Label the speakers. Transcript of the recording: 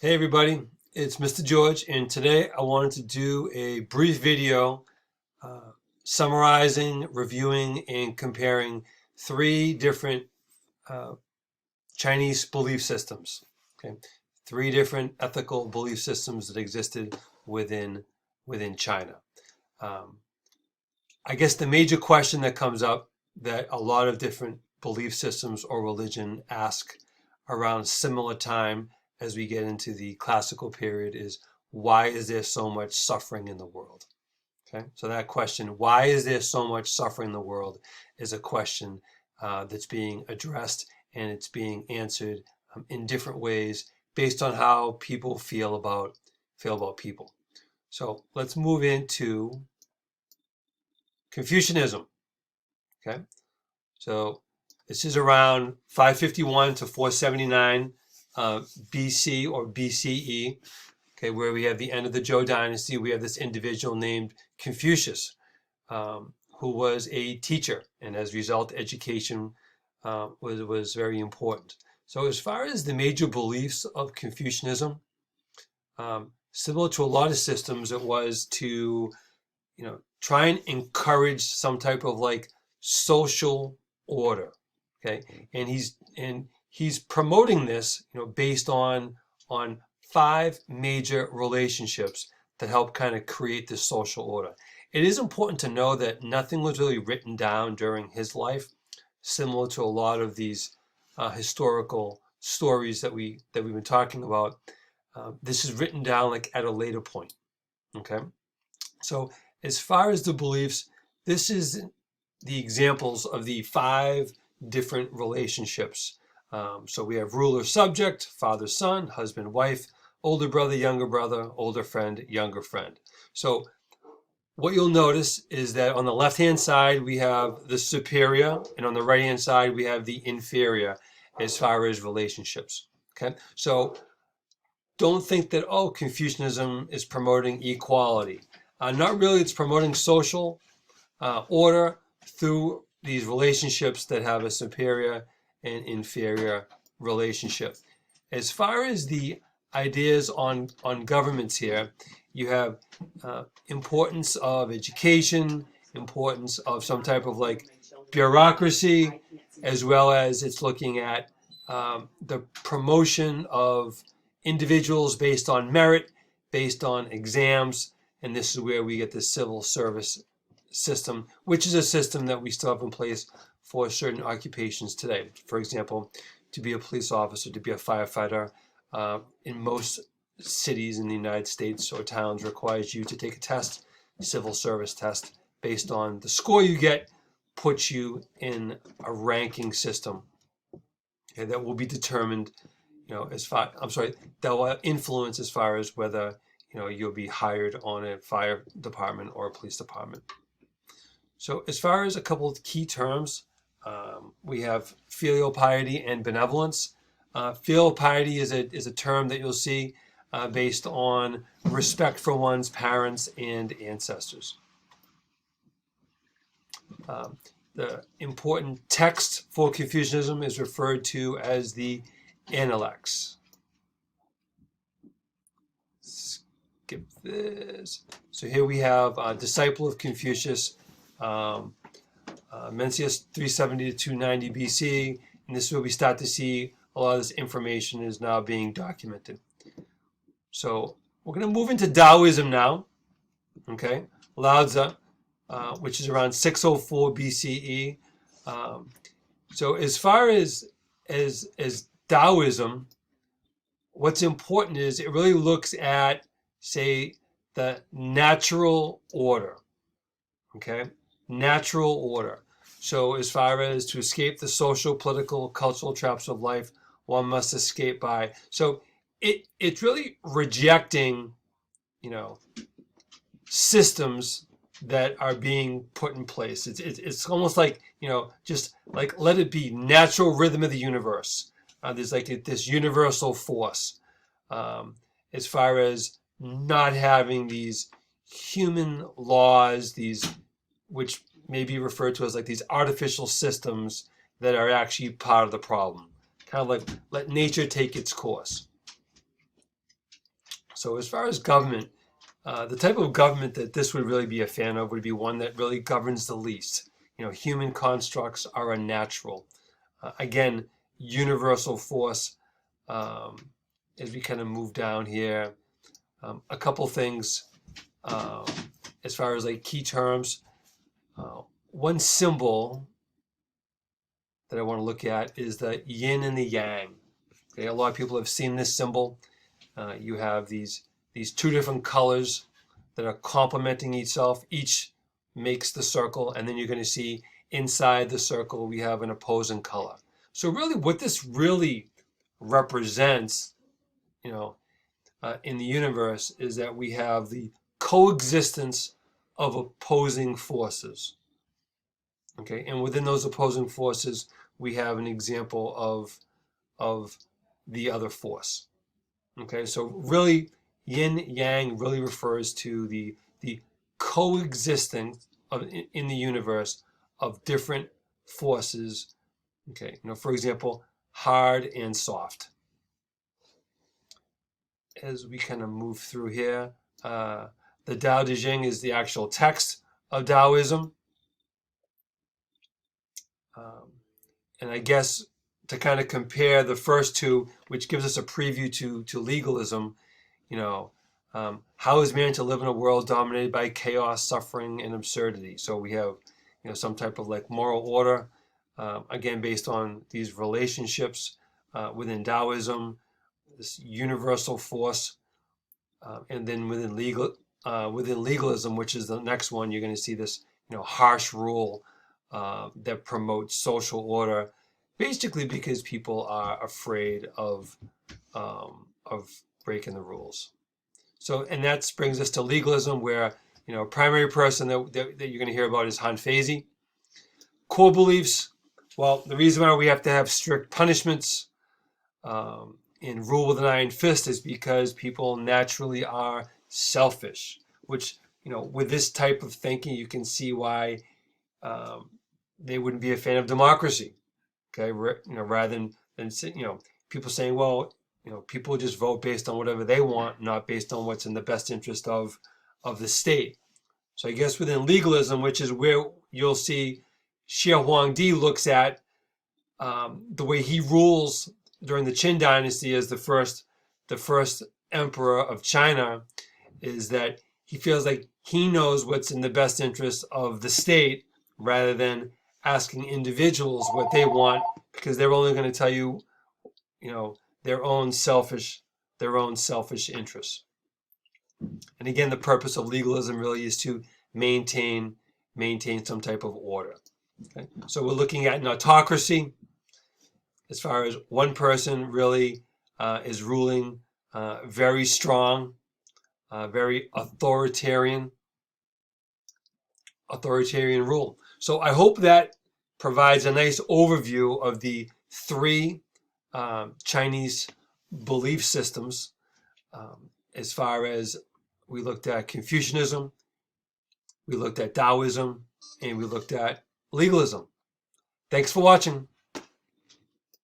Speaker 1: Hey everybody, it's Mr. George, and today I wanted to do a brief video uh, summarizing, reviewing, and comparing three different uh, Chinese belief systems. Okay, three different ethical belief systems that existed within China. Um, I guess the major question that comes up that a lot of different belief systems or religion ask around similar time as we get into the classical period is, why is there so much suffering in the world? Okay, so that question, why is there so much suffering in the world, is a question that's being addressed, and it's being answered in different ways based on how people feel about people. So let's move into Confucianism. Okay, so this is around 551 to 479 BC or BCE. Okay, where we have the end of the Zhou dynasty. We have this individual named Confucius, who was a teacher, and as a result, education was very important. So as far as the major beliefs of Confucianism, similar to a lot of systems, it was to try and encourage some type of like social order. Okay, and he's promoting this, based on five major relationships that help kind of create this social order. It is important to know that nothing was really written down during his life, similar to a lot of these historical stories that we've been talking about. This is written down like at a later point. Okay, so as far as the beliefs, this is the examples of the five different relationships. So we have ruler-subject, father-son, husband-wife, older brother, younger brother, older friend, younger friend. So what you'll notice is that on the left-hand side, we have the superior, and on the right-hand side, we have the inferior as far as relationships. Okay, so don't think that, oh, Confucianism is promoting equality. Not really. It's promoting social order through these relationships that have a superior and inferior relationship. As far as the ideas on governments here, you have importance of education, importance of some type of like bureaucracy, as well as it's looking at the promotion of individuals based on merit, based on exams, and this is where we get the civil service system, which is a system that we still have in place for certain occupations today. For example, to be a police officer, to be a firefighter, in most cities in the United States or towns requires you to take a test, civil service test, based on the score you get, puts you in a ranking system, okay, that will be determined, that will influence as far as whether you'll be hired on a fire department or a police department. So as far as a couple of key terms, we have filial piety and benevolence. Filial piety is a term that you'll see based on respect for one's parents and ancestors. The important text for Confucianism is referred to as the Analects. Skip this. So here we have a disciple of Confucius, Mencius 370 to 290 BC, and this is where we start to see a lot of this information is now being documented. So we're going to move into Daoism now. Okay, Lao Tzu, which is around 604 BCE. So as far as Daoism, what's important is it really looks at, say, the natural order. Okay, natural order. So as far as to escape the social, political, cultural traps of life, one must escape by. So it's really rejecting, systems that are being put in place. It's almost like, just like let it be natural rhythm of the universe. There's like this universal force. As far as not having these human laws, which may be referred to as like these artificial systems that are actually part of the problem. Kind of like let nature take its course. So as far as government, the type of government that this would really be a fan of would be one that really governs the least. Human constructs are unnatural. Again, universal force. As we kind of move down here, a couple things as far as like key terms. One symbol that I want to look at is the yin and the yang. Okay, a lot of people have seen this symbol. You have these two different colors that are complementing itself. Each makes the circle, and then you're going to see inside the circle we have an opposing color. So really what this really represents, in the universe is that we have the coexistence of opposing forces. Okay, and within those opposing forces, we have an example of the other force. Okay, so really, yin yang really refers to the coexisting in the universe of different forces. Okay, for example, hard and soft. As we kind of move through here, the Tao Te Ching is the actual text of Taoism. And I guess to kind of compare the first two, which gives us a preview to legalism, how is man to live in a world dominated by chaos, suffering, and absurdity? So we have, some type of like moral order, again, based on these relationships within Taoism, this universal force, and then within legalism, which is the next one, you're going to see this, harsh rule that promotes social order, basically because people are afraid of breaking the rules. So, and that brings us to legalism, where a primary person that you're going to hear about is Han Feizi. Core beliefs. Well, the reason why we have to have strict punishments and rule with an iron fist is because people naturally are selfish. Which with this type of thinking, you can see why they wouldn't be a fan of democracy. Okay, rather than people saying, well, people just vote based on whatever they want, not based on what's in the best interest of the state. So I guess within legalism, which is where you'll see Xie Huangdi looks at the way he rules during the Qin dynasty as the first emperor of China, is that he feels like he knows what's in the best interest of the state rather than asking individuals what they want, because they're only going to tell you, their own selfish interests. And again, the purpose of legalism really is to maintain some type of order. Okay? So we're looking at an autocracy, as far as one person really is ruling, very strong, very authoritarian rule. So I hope that provides a nice overview of the three Chinese belief systems, as far as we looked at Confucianism, we looked at Daoism, and we looked at legalism. Thanks for watching.